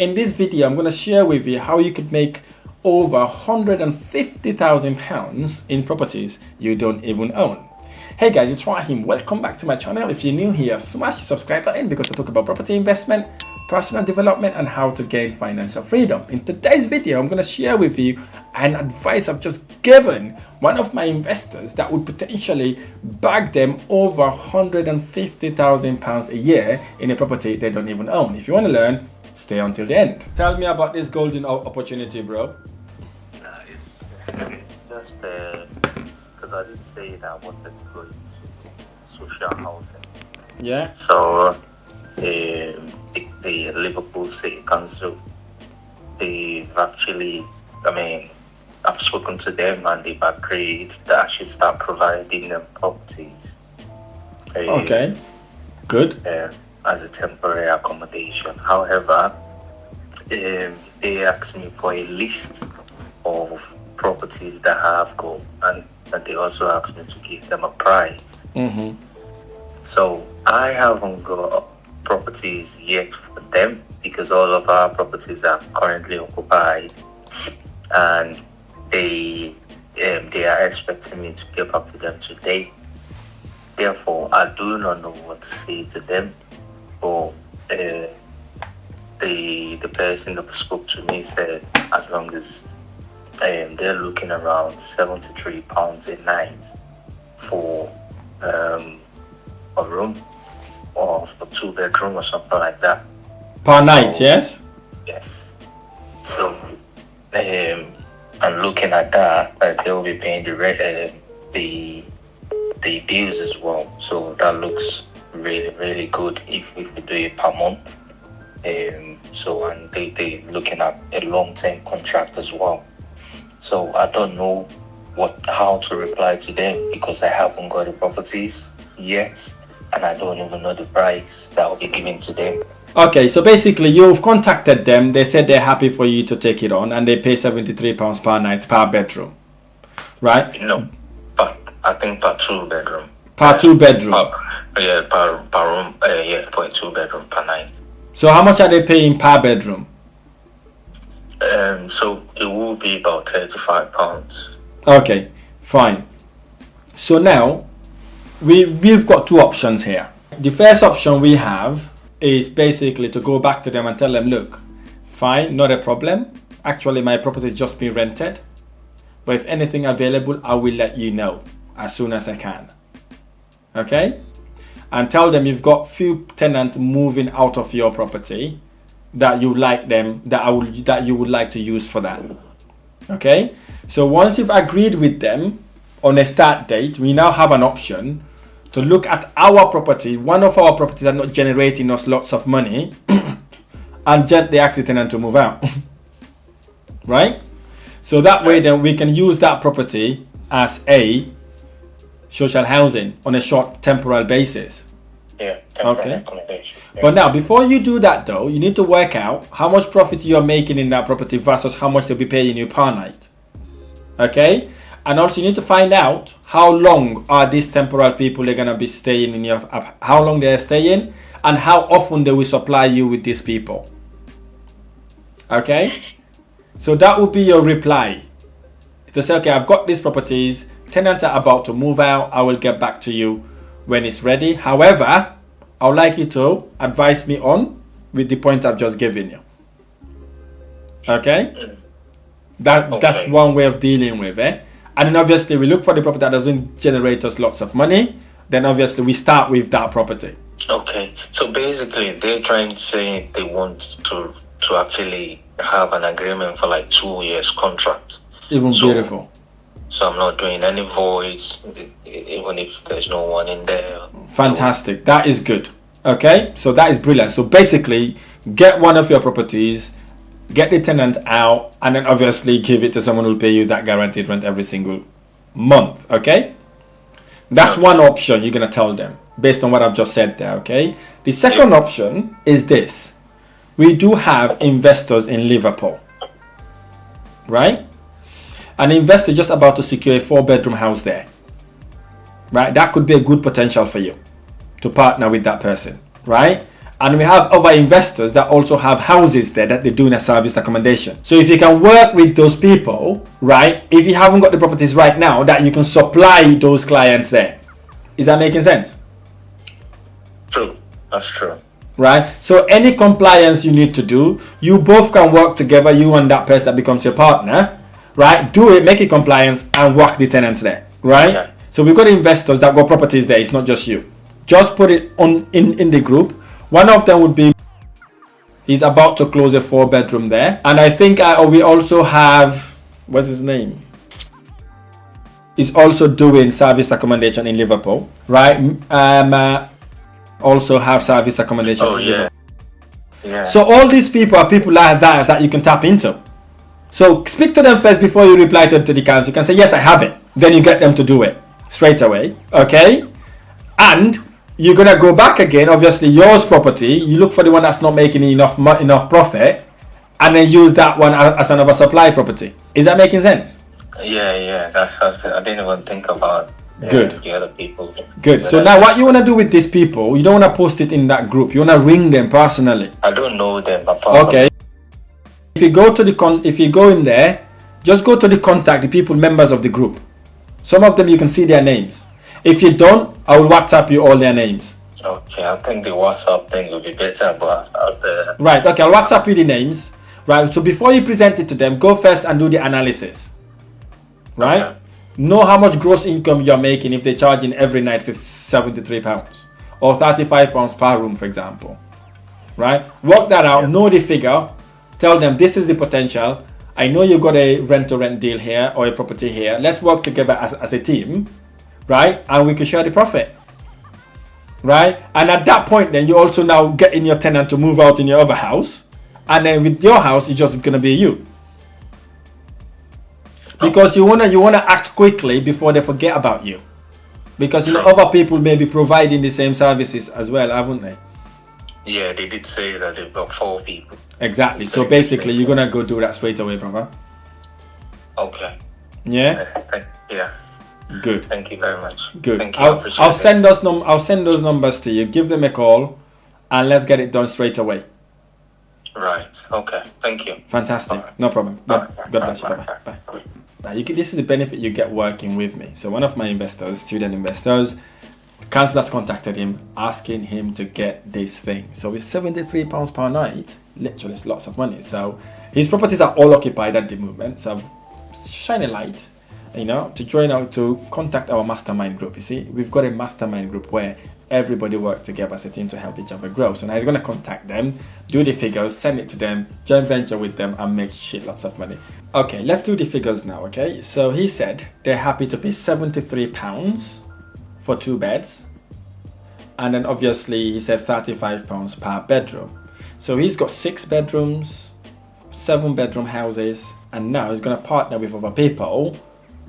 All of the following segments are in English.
In this video, I'm going to share with you how you could make over £150,000 in properties you don't even own. Hey guys, it's Rahim. Welcome back to my channel. If you're new here, smash the subscribe button because I talk about property investment, personal development, and how to gain financial freedom. In today's video, I'm going to share with you an advice I've just given one of my investors that would potentially bag them over £150,000 a year in a property they don't even own. If you want to learn, stay until the end. Tell me about this golden opportunity, bro. It's just because I did say that I wanted to go into social housing. Yeah. So the Liverpool City Council, they've actually, I've spoken to them and they've agreed that I should start providing them properties. Okay, good. As a temporary accommodation. However, they asked me for a list of properties that I have got, and they also asked me to give them a price. Mm-hmm. So I haven't got properties yet for them because all of our properties are currently occupied, and they are expecting me to get back to them today. Therefore, I do not know what to say to them. But the person that spoke to me said as long as they're looking around £73 a night for a room or for 2-bedroom or something like that. Per night, yes? Yes. So I'm looking at that, they'll be paying the bills as well. So that looks really good if we do it per month. And they looking at a long-term contract as well. So I don't know how to reply to them because I haven't got the properties yet, and I don't even know the price that will be given to them. Okay, so basically you've contacted them. They said they're happy for you to take it on, and they pay £73 per night per bedroom, right? No, but I think per 2-bedroom. Per 2-bedroom. Per room. For a 2-bedroom per night. So how much are they paying per bedroom? So it will be about £35. Okay, fine. So now we've got two options here. The first option we have is basically to go back to them and tell them, look, fine, not a problem. Actually, my property is just being rented. But if anything available, I will let you know as soon as I can. Okay? And tell them you've got few tenants moving out of your property that you like them, that you would like to use for that. Okay? So once you've agreed with them on a start date, we now have an option to look at our property. One of our properties are not generating us lots of money and gently ask the tenant to move out. Right? So that way then we can use that property as a social housing on a short temporal basis. Yeah, okay. Accommodation. Yeah. But now, before you do that though, you need to work out how much profit you're making in that property versus how much they'll be paying you per night. Okay? And also you need to find out how long are these temporal people are going to be staying in your, how long they're staying, and how often they will supply you with these people. Okay? So that will be your reply. To say, okay, I've got these properties, tenants are about to move out, I will get back to you when it's ready. However, I would like you to advise me on with the point I've just given you. Okay? That's one way of dealing with it. And then obviously we look for the property that doesn't generate us lots of money. Then obviously we start with that property. Okay. So basically they're trying to say they want to actually have an agreement for like 2 years contract. Even beautiful. So I'm not doing any voids, even if there's no one in there. Fantastic. That is good. Okay, so that is brilliant. So basically, get one of your properties, get the tenant out, and then obviously give it to someone who will pay you that guaranteed rent every single month. Okay, that's one option you're going to tell them based on what I've just said there. Okay, the second option is this. We do have investors in Liverpool, right? An investor just about to secure a 4-bedroom house there, right? That could be a good potential for you to partner with that person, right? And we have other investors that also have houses there that they're doing a service accommodation. So if you can work with those people, right, if you haven't got the properties right now, that you can supply those clients there. Is that making sense? True. That's true. Right? So any compliance you need to do, you both can work together, you and that person that becomes your partner, right? Do it, make it compliance, and work the tenants there, right? Okay. So we've got investors that got properties there, it's not just you. Just put it on in the group. One of them would be, he's about to close a 4-bedroom there. And I think we also have, what's his name? He's also doing service accommodation in Liverpool, right? Also have service accommodation in Liverpool. Yeah. So all these people are people like that you can tap into. So speak to them first before you reply to the council. You can say, yes, I have it. Then you get them to do it straight away, okay? And you're gonna go back again, obviously yours property, you look for the one that's not making enough profit, and then use that one as another supply property. Is that making sense? Yeah. That's I didn't even think about Good. the other people. Good. So now what you want to do with these people, you don't want to post it in that group. You want to ring them personally. I don't know them apart. Okay. If you go to if you go in there, just go to the contact, the people, members of the group. Some of them you can see their names. If you don't, I will WhatsApp you all their names. Okay, I think the WhatsApp thing will be better, but Right, okay, I'll WhatsApp you the names. Right, so before you present it to them, go first and do the analysis. Right? Okay. Know how much gross income you're making if they're charging every night for £73 or £35 per room, for example. Right? Work that out, know the figure, tell them this is the potential. I know you've got a rent-to-rent deal here or a property here. Let's work together as a team. Right, and we can share the profit. Right, and at that point, then you also now getting your tenant to move out in your other house, and then with your house, it's just gonna be you. Because you wanna act quickly before they forget about you, because you know other people may be providing the same services as well, haven't they? Yeah, they did say that they've got 4 people. Exactly. So basically, you're gonna go do that straight away, brother. Okay. Yeah. Yeah. Good. Thank you very much. Good. Thank you. I'll send those numbers to you. Give them a call, and let's get it done straight away. Right. Okay. Thank you. Fantastic. Right. No problem. God Right. bless you. Bye. Now, this is the benefit you get working with me. So one of my investors, student investors, council has contacted him asking him to get this thing. So with £73 per night, literally it's lots of money. So his properties are all occupied at the moment. So shine a light, to join out, to contact our mastermind group. You see, we've got a mastermind group where everybody works together as a team to help each other grow. So now he's going to contact them, do the figures, send it to them, joint venture with them, and make lots of money. Okay, let's do the figures now. Okay, so he said they're happy to pay £73 for 2 beds, and then obviously he said £35 per bedroom. So he's got 6 bedrooms, 7-bedroom houses, and now he's going to partner with other people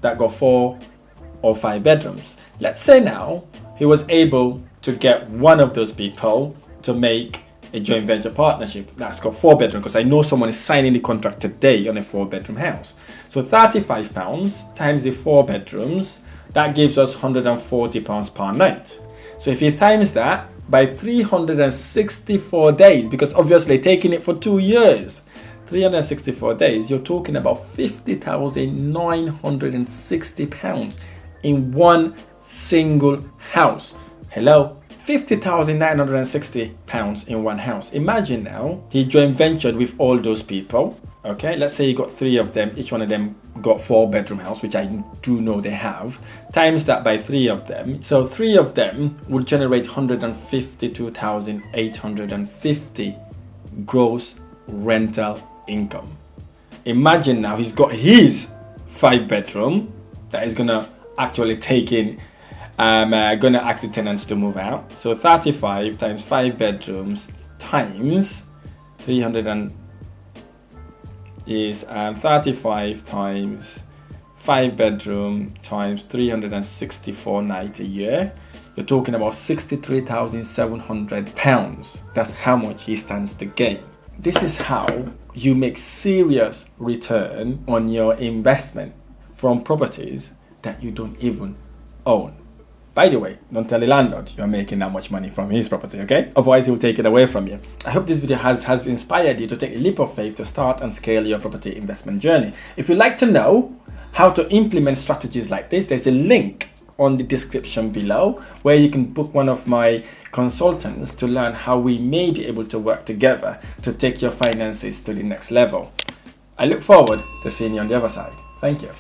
that got 4 or 5 bedrooms. Let's say now he was able to get one of those people to make a joint venture partnership that's got 4 bedrooms, because I know someone is signing the contract today on a 4-bedroom house. So £35 times the 4 bedrooms, that gives us £140 per night. So if you times that by 364 days, because obviously taking it for 2 years, 364 days, you're talking about £50,960 in one single house. Hello? £50,960 in one house. Imagine now, he joint ventured with all those people. Okay, let's say you got 3 of them, each one of them got 4-bedroom house, which I do know they have. Times that by 3 of them. So 3 of them would generate 152,850 gross rental income. Imagine now he's got his 5-bedroom that is gonna actually take in, gonna ask the tenants to move out. So 35 times 5 bedrooms times 300 is 35 times 5 bedroom times 364 nights a year. You're talking about £63,700. That's how much he stands to gain. This is how you make serious return on your investment from properties that you don't even own. By the way, don't tell the landlord you're making that much money from his property, okay? Otherwise he'll take it away from you. I hope this video has inspired you to take a leap of faith to start and scale your property investment journey. If you'd like to know how to implement strategies like this, there's a link on the description below where you can book one of my consultants to learn how we may be able to work together to take your finances to the next level. I look forward to seeing you on the other side. Thank you.